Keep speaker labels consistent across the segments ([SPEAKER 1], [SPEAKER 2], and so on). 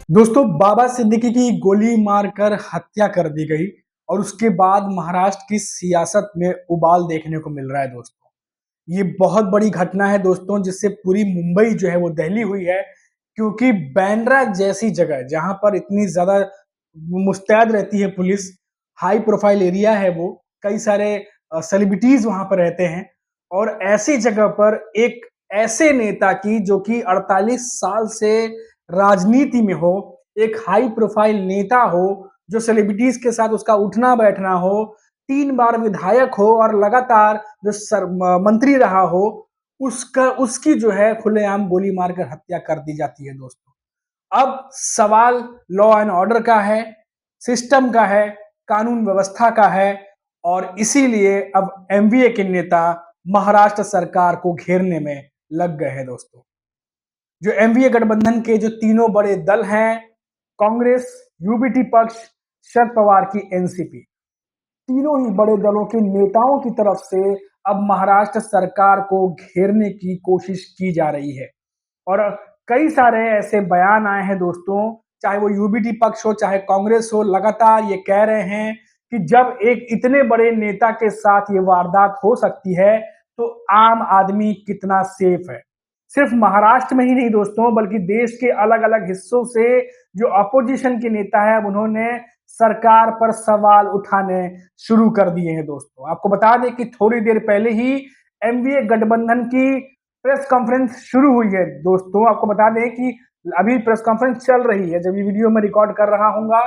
[SPEAKER 1] दोस्तों, बाबा सिद्दीकी की गोली मारकर हत्या कर दी गई और उसके बाद महाराष्ट्र की सियासत में उबाल देखने को मिल रहा है दोस्तों। ये बहुत बड़ी घटना है दोस्तों, जिससे पूरी मुंबई जो है वो दहली हुई है, क्योंकि बांद्रा जैसी जगह जहां पर इतनी ज्यादा मुस्तैद रहती है पुलिस, हाई प्रोफाइल एरिया है वो, कई सारे सेलिब्रिटीज वहां पर रहते हैं और ऐसी जगह पर एक ऐसे नेता की जो कि 48 साल से राजनीति में हो, एक हाई प्रोफाइल नेता हो, जो सेलिब्रिटीज के साथ उसका उठना बैठना हो, 3 बार विधायक हो और लगातार जो मंत्री रहा हो, उसका उसकी जो है खुलेआम गोली मारकर हत्या कर दी जाती है दोस्तों। अब सवाल लॉ एंड ऑर्डर का है, सिस्टम का है, कानून व्यवस्था का है और इसीलिए अब एमवीए के नेता महाराष्ट्र सरकार को घेरने में लग गए हैं दोस्तों। जो एमवीए गठबंधन के जो तीनों बड़े दल हैं, कांग्रेस, यूबीटी पक्ष, शरद पवार की एनसीपी, तीनों ही बड़े दलों के नेताओं की तरफ से अब महाराष्ट्र सरकार को घेरने की कोशिश की जा रही है और कई सारे ऐसे बयान आए हैं दोस्तों, चाहे वो यूबीटी पक्ष हो चाहे कांग्रेस हो, लगातार ये कह रहे हैं कि जब एक इतने बड़े नेता के साथ ये वारदात हो सकती है तो आम आदमी कितना सेफ है। सिर्फ महाराष्ट्र में ही नहीं दोस्तों, बल्कि देश के अलग अलग हिस्सों से जो अपोजिशन के नेता है उन्होंने सरकार पर सवाल उठाने शुरू कर दिए हैं दोस्तों। आपको बता दें कि थोड़ी देर पहले ही एमवीए गठबंधन की प्रेस कॉन्फ्रेंस शुरू हुई है दोस्तों। आपको बता दें कि अभी प्रेस कॉन्फ्रेंस चल रही है, जब ये वीडियो में रिकॉर्ड कर रहा हूंगा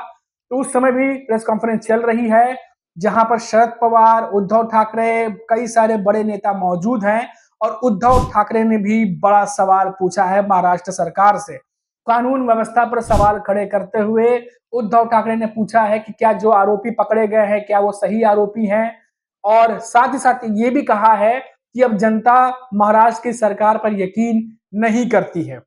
[SPEAKER 1] तो उस समय भी प्रेस कॉन्फ्रेंस चल रही है, जहां पर शरद पवार, उद्धव ठाकरे, कई सारे बड़े नेता मौजूद हैं और उद्धव ठाकरे ने भी बड़ा सवाल पूछा है महाराष्ट्र सरकार से। कानून व्यवस्था पर सवाल खड़े करते हुए उद्धव ठाकरे ने पूछा है कि क्या जो आरोपी पकड़े गए हैं क्या वो सही आरोपी हैं, और साथ ही साथ ये भी कहा है कि अब जनता महाराष्ट्र की सरकार पर यकीन नहीं करती है।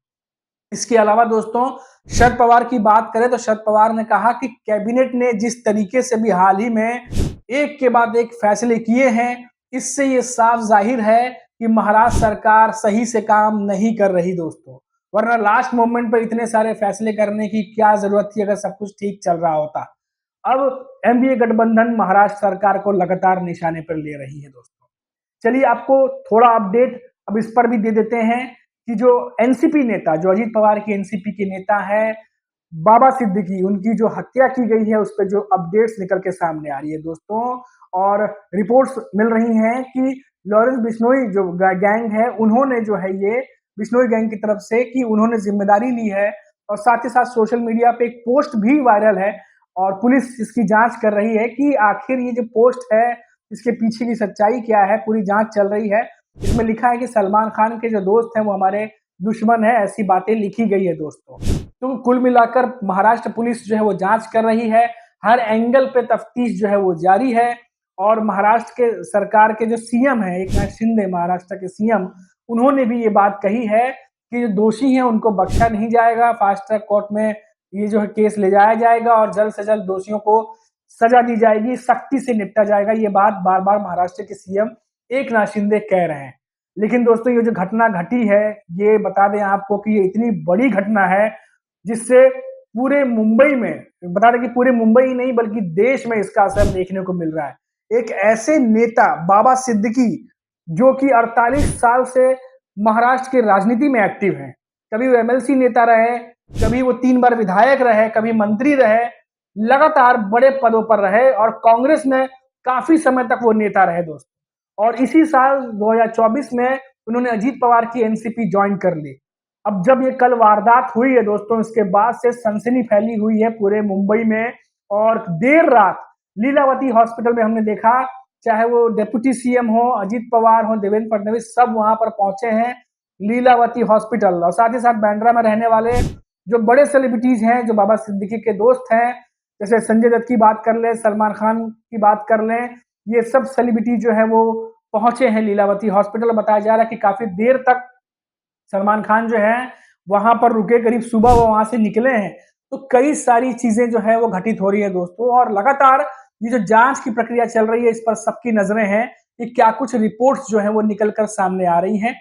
[SPEAKER 1] इसके अलावा दोस्तों, शरद पवार की बात करें तो शरद पवार ने कहा कि कैबिनेट ने जिस तरीके से भी हाल ही में एक के बाद एक फैसले किए हैं, इससे ये साफ जाहिर है कि महाराष्ट्र सरकार सही से काम नहीं कर रही दोस्तों। वरना लास्ट मोमेंट पर इतने सारे फैसले करने की क्या जरूरत थी अगर सब कुछ ठीक चल रहा होता। अब एमवीए गठबंधन महाराष्ट्र सरकार को लगातार निशाने पर ले रही है दोस्तों। चलिए आपको थोड़ा अपडेट अब इस पर भी दे देते हैं कि जो एनसीपी नेता, जो अजीत पवार की एनसीपी के नेता है बाबा सिद्दीकी, उनकी जो हत्या की गई है उस पर जो अपडेट्स निकल के सामने आ रही है दोस्तों, और रिपोर्ट्स मिल रही हैं कि लॉरेंस बिश्नोई जो गैंग है, उन्होंने जो है ये बिश्नोई गैंग की तरफ से कि उन्होंने जिम्मेदारी ली है और साथ ही साथ सोशल मीडिया पे एक पोस्ट भी वायरल है और पुलिस इसकी जांच कर रही है कि आखिर ये जो पोस्ट है इसके पीछे की सच्चाई क्या है, पूरी जांच चल रही है। इसमें लिखा है कि सलमान खान के जो दोस्त हैं वो हमारे दुश्मन है, ऐसी बातें लिखी गई है दोस्तों। तो कुल मिलाकर महाराष्ट्र पुलिस जो है वो जांच कर रही है, हर एंगल पे तफ्तीश जो है वो जारी है और महाराष्ट्र के सरकार के जो सीएम है एकनाथ शिंदे, महाराष्ट्र के सीएम, उन्होंने भी ये बात कही है कि जो दोषी हैं उनको बख्शा नहीं जाएगा, फास्ट ट्रैक कोर्ट में ये जो है केस ले जाया जाएगा और जल्द से जल्द दोषियों को सजा दी जाएगी, सख्ती से निपटा जाएगा। ये बात बार बार महाराष्ट्र के सीएम एकनाथ शिंदे कह रहे हैं। लेकिन दोस्तों, ये जो घटना घटी है, ये बता दें आपको कि ये इतनी बड़ी घटना है जिससे पूरे मुंबई में, बता दें कि पूरे मुंबई ही नहीं बल्कि देश में इसका असर देखने को मिल रहा है। एक ऐसे नेता बाबा सिद्दीकी जो कि 48 साल से महाराष्ट्र की राजनीति में एक्टिव हैं, कभी वो एमएलसी नेता रहे, कभी वो 3 बार विधायक रहे, कभी मंत्री रहे, लगातार बड़े पदों पर रहे और कांग्रेस में काफी समय तक वो नेता रहे दोस्तों। और इसी साल 2024 में उन्होंने अजीत पवार की एनसीपी ज्वाइन कर ली। अब जब ये कल वारदात हुई है दोस्तों, इसके बाद से सनसनी फैली हुई है पूरे मुंबई में और देर रात लीलावती हॉस्पिटल में हमने देखा, चाहे वो डिप्टी सीएम हो, अजीत पवार हो, देवेंद्र फडणवीस, सब वहां पर पहुंचे हैं लीलावती हॉस्पिटल। और साथ ही साथ बांद्रा में रहने वाले जो बड़े सेलिब्रिटीज हैं, जो बाबा सिद्दीकी के दोस्त हैं, जैसे संजय दत्त की बात कर लें, सलमान खान की बात कर लें, ये सब सेलिब्रिटी जो है वो पहुंचे हैं लीलावती हॉस्पिटल। बताया जा रहा है कि काफी देर तक सलमान खान जो है वहां पर रुके, करीब सुबह वो वहां से निकले हैं। तो कई सारी चीजें जो है वो घटित हो रही है दोस्तों और लगातार ये जो जांच की प्रक्रिया चल रही है इस पर सबकी नजरें हैं कि क्या कुछ रिपोर्ट्स जो है वो निकल कर सामने आ रही हैं।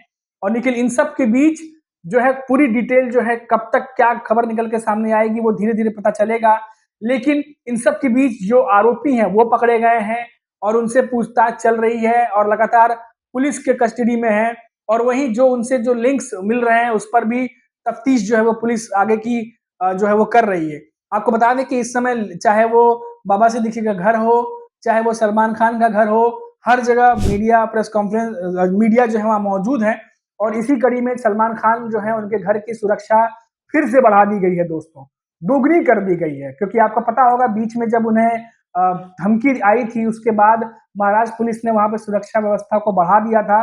[SPEAKER 1] और निखिल, इन सब के बीच जो है पूरी डिटेल जो है कब तक क्या खबर निकल के सामने आएगी वो धीरे-धीरे पता चलेगा। लेकिन इन सब के बीच जो आरोपी हैं वो पकड़े गए हैं और उनसे पूछताछ चल रही है और लगातार पुलिस के कस्टडी में है और वहीं जो उनसे जो लिंक्स मिल रहे हैं उस पर भी तफ्तीश जो है वो पुलिस आगे की जो है वो कर रही है। आपको बता दें कि इस समय चाहे वो बाबा सिद्दीकी का घर हो, चाहे वो सलमान खान का घर हो, हर जगह मीडिया प्रेस कॉन्फ्रेंस मीडिया जो है वहाँ मौजूद है और इसी कड़ी में सलमान खान जो है उनके घर की सुरक्षा फिर से बढ़ा दी गई है दोस्तों, दोगुनी कर दी गई है क्योंकि आपको पता होगा बीच में जब उन्हें धमकी आई थी उसके बाद महाराष्ट्र पुलिस ने वहाँ पे सुरक्षा व्यवस्था को बढ़ा दिया था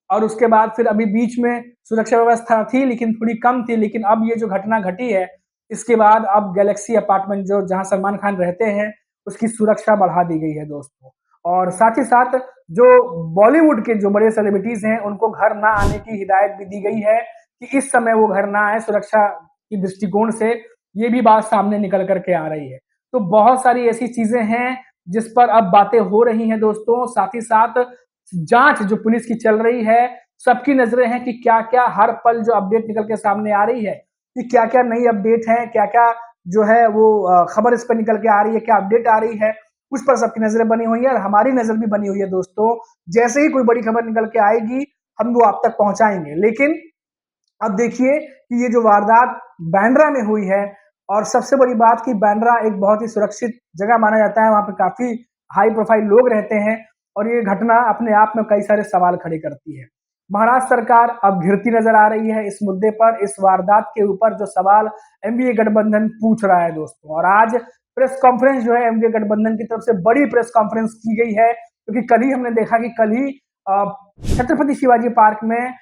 [SPEAKER 1] और उसके बाद फिर अभी बीच में सुरक्षा व्यवस्था थी लेकिन थोड़ी कम थी, लेकिन अब ये जो घटना घटी है इसके बाद अब गैलेक्सी अपार्टमेंट जो जहाँ सलमान खान रहते हैं उसकी सुरक्षा बढ़ा दी गई है दोस्तों। और साथ ही साथ जो बॉलीवुड के जो बड़े सेलिब्रिटीज हैं उनको घर ना आने की हिदायत भी दी गई है कि इस समय वो घर ना आए सुरक्षा की दृष्टिकोण से, ये भी बात सामने निकल करके आ रही है। तो बहुत सारी ऐसी चीजें हैं जिस पर अब बातें हो रही हैं दोस्तों। साथ ही साथ जांच जो पुलिस की चल रही है, सबकी नजरें हैं कि क्या-क्या हर पल जो अपडेट निकल के सामने आ रही है कि क्या-क्या नई अपडेट है, क्या-क्या जो है वो खबर इस पर निकल के आ रही है, क्या अपडेट आ रही है, उस पर सबकी नजरें बनी हुई है और हमारी नजर भी बनी हुई है दोस्तों। जैसे ही कोई बड़ी खबर निकल के आएगी हम वो आप तक पहुंचाएंगे। लेकिन अब देखिए कि ये जो वारदात बांद्रा में हुई है और सबसे बड़ी बात कि बांद्रा एक बहुत ही सुरक्षित जगह माना जाता है, वहां पे काफी हाई प्रोफाइल लोग रहते हैं और ये घटना अपने आप में कई सारे सवाल खड़े करती है। महाराष्ट्र सरकार अब घिरती नजर आ रही है इस मुद्दे पर, इस वारदात के ऊपर जो सवाल एनडीए गठबंधन पूछ रहा है दोस्तों। और आज प्रेस कॉन्फ्रेंस जो है एनडीए गठबंधन की तरफ से बड़ी प्रेस कॉन्फ्रेंस की गई है क्योंकि कल ही हमने देखा कि कल ही छत्रपति शिवाजी पार्क में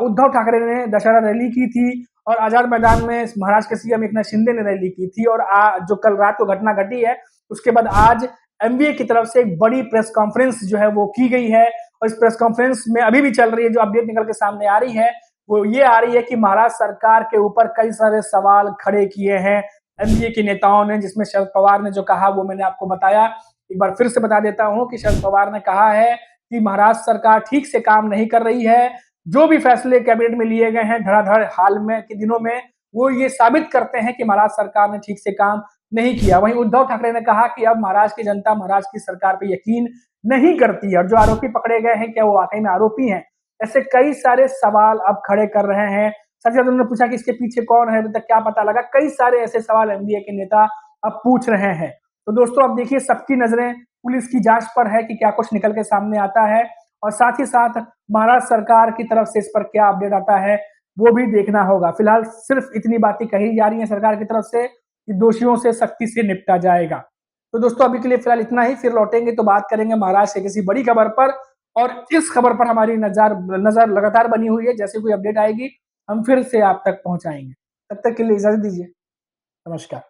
[SPEAKER 1] उद्धव ठाकरे ने दशहरा रैली की थी और आजाद मैदान में महाराष्ट्र के सीएम एकनाथ शिंदे ने रैली की थी और जो कल रात को घटना घटी है उसके बाद आज एनडीए की तरफ से एक बड़ी प्रेस कॉन्फ्रेंस जो है वो की गई है और इस प्रेस कॉन्फ्रेंस में अभी भी चल रही है, जो अपडेट निकल के सामने आ रही है वो ये आ रही है कि महाराष्ट्र सरकार के ऊपर कई सारे सवाल खड़े किए हैं एनडीए के नेताओं ने, जिसमें शरद पवार ने जो कहा वो मैंने आपको बताया। एक बार फिर से बता देता हूं कि शरद पवार ने कहा है कि महाराष्ट्र सरकार ठीक से काम नहीं कर रही है, जो भी फैसले कैबिनेट में लिए गए हैं धड़ाधड़ हाल में के दिनों में वो ये साबित करते हैं कि महाराष्ट्र सरकार ने ठीक से काम नहीं किया। वहीं उद्धव ठाकरे ने कहा कि अब महाराष्ट्र की जनता महाराष्ट्र की सरकार पर यकीन नहीं करती है और जो आरोपी पकड़े गए हैं क्या वो वाकई में आरोपी हैं। ऐसे कई सारे सवाल अब खड़े कर रहे हैं। सबसे ज्यादा उन्होंने पूछा कि इसके पीछे कौन है, अभी तक क्या पता लगा। कई सारे ऐसे सवाल एनडीए के नेता अब पूछ रहे हैं। तो दोस्तों अब देखिए सबकी नजरें पुलिस की जांच पर है कि क्या कुछ निकल के सामने आता है और साथ ही साथ महाराष्ट्र सरकार की तरफ से इस पर क्या अपडेट आता है वो भी देखना होगा। फिलहाल सिर्फ इतनी बातें कही जा रही है सरकार की तरफ से कि दोषियों से सख्ती से निपटा जाएगा। तो दोस्तों अभी के लिए फिलहाल इतना ही, फिर लौटेंगे तो बात करेंगे महाराष्ट्र से किसी बड़ी खबर पर और इस खबर पर हमारी नजर लगातार बनी हुई है। जैसे कोई अपडेट आएगी हम फिर से आप तक पहुंचाएंगे। तब तक के लिए इजाजत दीजिए। नमस्कार।